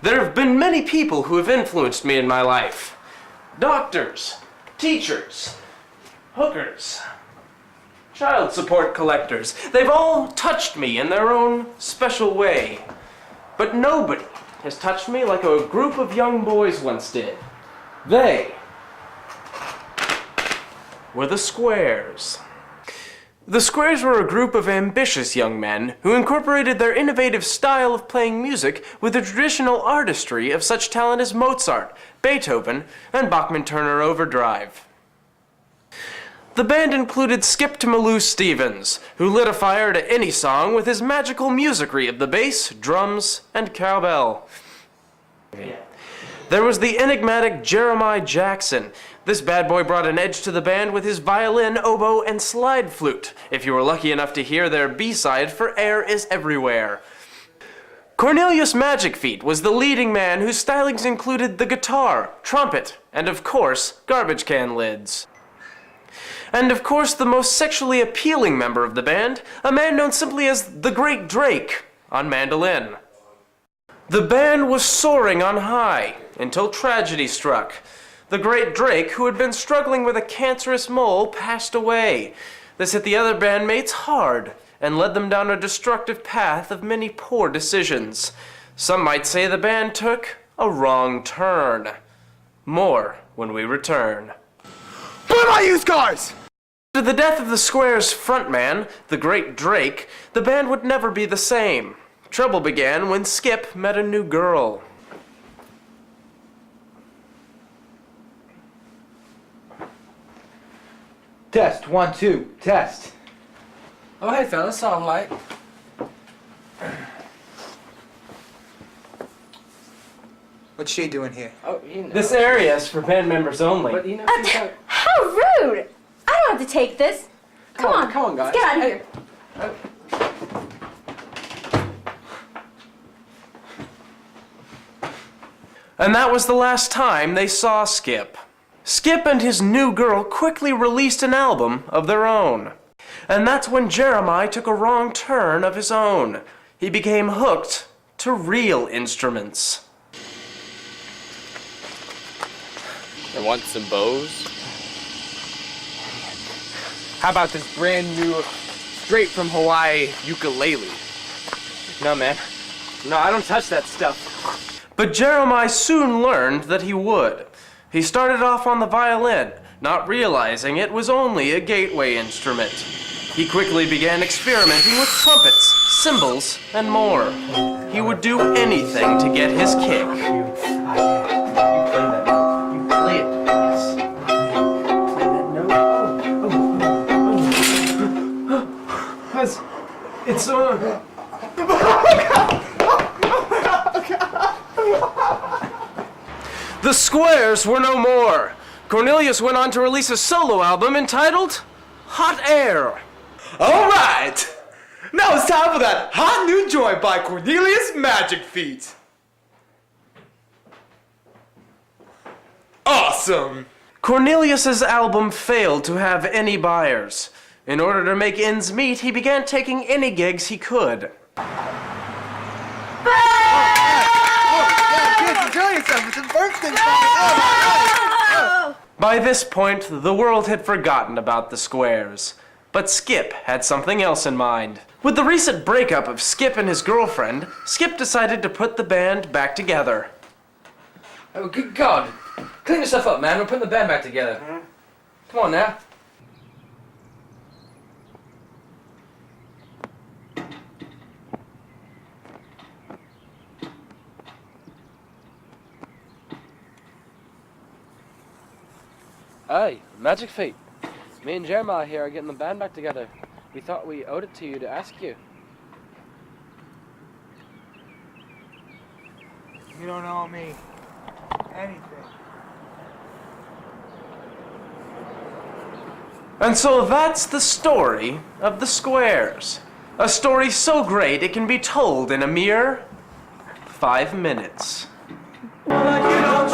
There have been many people who have influenced me in my life. Doctors, teachers, hookers, child support collectors. They've all touched me in their own special way. But nobody has touched me like a group of young boys once did. They were the Squares. The Squares were a group of ambitious young men who incorporated their innovative style of playing music with the traditional artistry of such talent as Mozart, Beethoven, and Bachman-Turner Overdrive. The band included Skip Malou Stevens, who lit a fire to any song with his magical musicry of the bass, drums, and cowbell. There was the enigmatic Jeremiah Jackson. This bad boy brought an edge to the band with his violin, oboe, and slide flute, if you were lucky enough to hear their B-side for Air Is Everywhere. Cornelius Magic Feet was the leading man whose stylings included the guitar, trumpet, and of course, garbage can lids. And of course, the most sexually appealing member of the band, a man known simply as the Great Drake, on mandolin. The band was soaring on high until tragedy struck. The Great Drake, who had been struggling with a cancerous mole, passed away. This hit the other bandmates hard and led them down a destructive path of many poor decisions. Some might say the band took a wrong turn. More when we return. What about used cars? After the death of the Squares' frontman, the Great Drake, the band would never be the same. Trouble began when Skip met a new girl. Test, 1, 2, test. Oh, hey, fellas, sound like. What's she doing here? Oh, you know. This area is for band members only. But you know, she's got... How rude! I don't have to take this. Come on, come on, guys. Let's get out of Hey. here. And that was the last time they saw Skip. Skip and his new girl quickly released an album of their own. And that's when Jeremiah took a wrong turn of his own. He became hooked to real instruments. I want some bows. How about this brand new, straight from Hawaii ukulele? No, man. No, I don't touch that stuff. But Jeremiah soon learned that he would. He started off on the violin, not realizing it was only a gateway instrument. He quickly began experimenting with trumpets, cymbals, and more. He would do anything to get his kick. You play that note. You play it. Yes. Play that note. It's The Squares were no more. Cornelius went on to release a solo album entitled Hot Air. All right! Now it's time for that hot new joint by Cornelius Magic Feet. Awesome! Cornelius's album failed to have any buyers. In order to make ends meet, he began taking any gigs he could. By this point, the world had forgotten about the Squares. But Skip had something else in mind. With the recent breakup of Skip and his girlfriend, Skip decided to put the band back together. Oh, good God. Clean yourself up, man. We're putting the band back together. Come on now. Hey, Magic Feet. Me and Jeremiah here are getting the band back together. We thought we owed it to you to ask you. You don't owe me anything. And so that's the story of the Squares. A story so great it can be told in a mere 5 minutes. You don't